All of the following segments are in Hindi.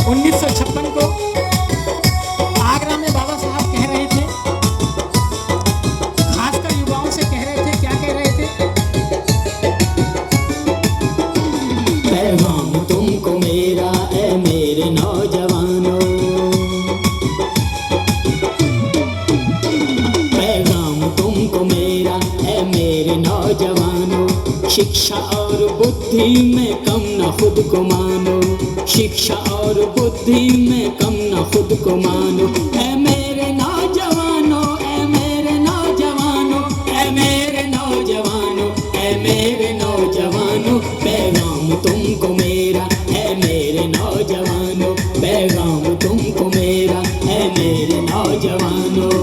1956 को आगरा में बाबा साहब कह रहे थे, खासकर युवाओं से कह रहे थे, क्या कह रहे थे? पैगाम तुमको मेरा ए मेरे नौजवानों, पैगाम तुमको मेरा ए मेरे नौजवानों, शिक्षा और बुद्धि में कम न खुद को मानो, शिक्षा और बुद्धि में कम न खुद को मानो। ऐ मेरे नौजवानों, ऐ मेरे नौजवानों, ऐ मेरे नौजवानों, ऐ मेरे नौजवानों, पैगाम तुमको मेरा है मेरे नौजवानों, पैगाम तुमको मेरा है मेरे नौजवानों।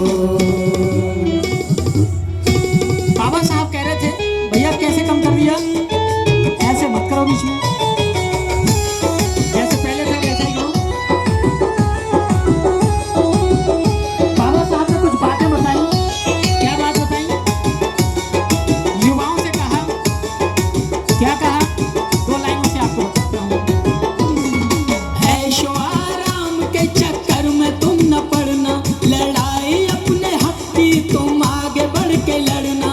बाबा साहब कह रहे थे, भैया कैसे कम कर दिया? ऐसे मत करो बीच में, जैसे पहले था वैसे ही करो। बाबा साहब ने कुछ बातें बताई। क्या बात बताई? युवाओं से कहा, क्या कहा? 2 लाइनों से आपको बताता हूँ। ऐशो आराम के चक्कर में तुम न पड़ना, लड़ाई अपने हक की तुम आगे बढ़ के लड़ना।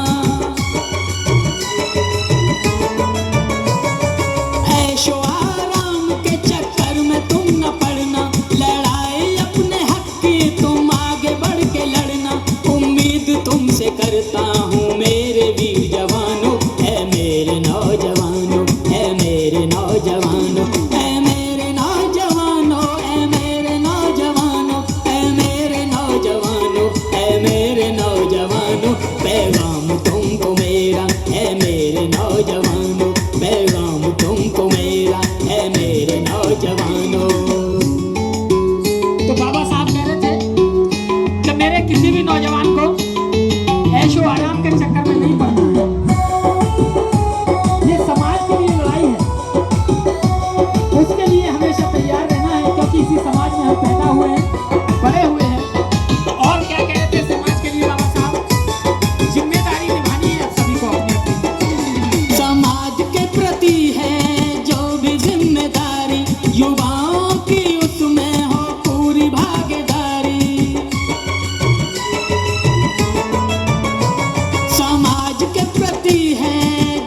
ऐशो आराम के चक्कर में तुम न पड़ना, लड़ाई अपने हक की तुम आगे बढ़ के लड़ना। उम्मीद तुमसे करता हूँ मेरे वीर जवानों, है मेरे नौजवानों, है मेरे नौजवानों, है मेरे नौजवानों, है मेरे नौजवानों, है मेरे नौजवानों, है मेरे नौजवानों, पैगाम तुमको मेरा है मेरे नौजवानों, पैगाम तुमको मेरा है मेरे नौजवानों। तो बाबा साहब कह रहे थे कि मेरे किसी भी नौजवान को ऐशो आराम के चक्कर में नहीं पड़ना है। ये समाज के लिए लड़ाई है, उसके लिए हमेशा तैयार रहना है, क्योंकि इसी समाज में हम पैदा हुए हैं, बड़े हुए हैं। और क्या कह रहे थे समाज के लिए बाबा साहब? जिम्मेदारी निभानी है सभी को अपनी अपनी। समाज के प्रति है जो भी जिम्मेदारी, युवाओं की उसमें हो पूरी भागीदारी। समाज के प्रति है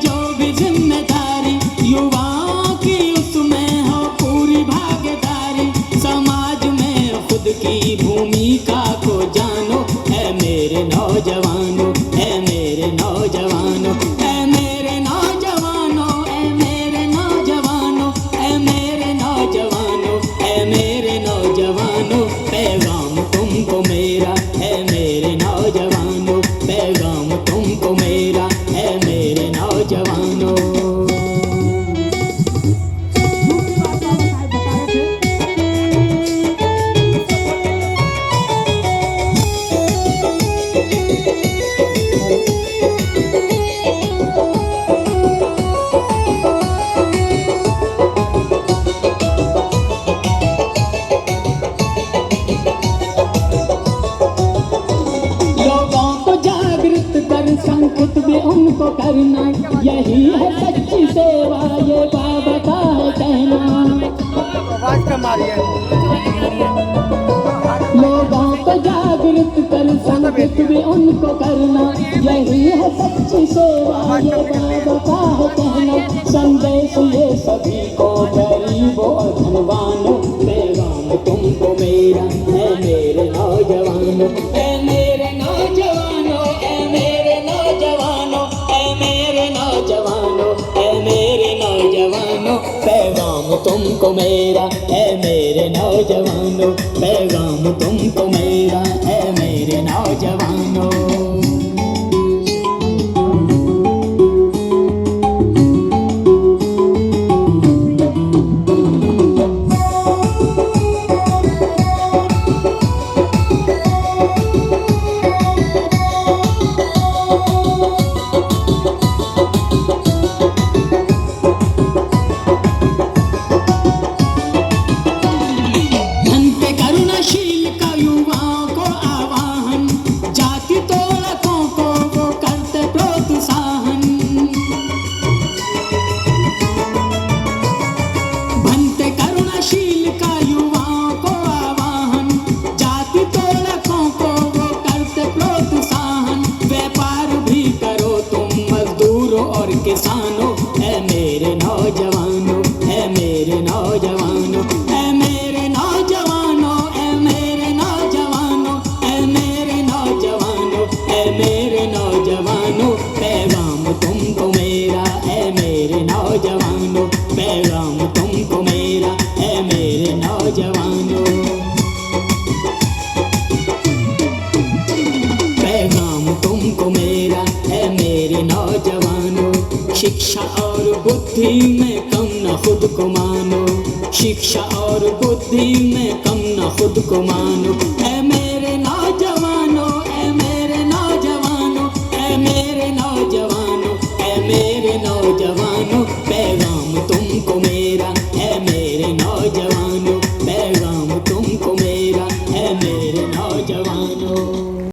जो भी जिम्मेदारी, युवाओं की उसमें हो पूरी भागीदारी। समाज में खुद की भूमिका को जानो, है मेरे नौजवानों, है मेरे नौजवानों, है मेरे नौजवानों, है मेरे नौजवानों, है मेरे नौजवानों, है मेरे नौजवानों, पैगाम तुमको मेरा है मेरे नौजवानों, पैगाम तुमको मेरा है मेरे नौजवानों। दूसरी बात बाबा साहब बता रहे थे, लोगों को जागृत कर संकित भी उनको करना, यही है सच्ची सेवा, ये बाबा का है कहना। लोगों को जागृत कर संकित भी उनको करना, यही है सच्ची सेवा, ये बाबा का है कहना। संदेश ये सभी को गरीबों और धनवानों, पैगाम तुमको मेरा है मेरे नौजवानों, है मेरे नौजवानों, है मेरे नौजवानों, है मेरे नौजवानों, है मेरे नौजवानों, पैगाम तुमको मेरा है मेरे नौजवानों, पैगाम तुमको मेरा है मेरे नौजवानों। धन पे करुणाशील का युवाओं को आवाहन, जाति तो मेरे नौजवानों पैगाम तुमको मेरा, ऐ मेरे नौजवानों पैगाम तुमको मेरा, ऐ मेरे नौजवानों। पैगाम तुमको मेरा, ऐ मेरे नौजवानों। शिक्षा और बुद्धि में कम न खुद को मानो, शिक्षा और बुद्धि में कम न खुद को मानो, ऐ मेरे नौजवानों, ऐ मेरे नौजवानों, ऐ मेरे नौजवानों, ऐ मेरे नौजवानों पैगाम तुमको मेरा, ऐ मेरे नौजवानों।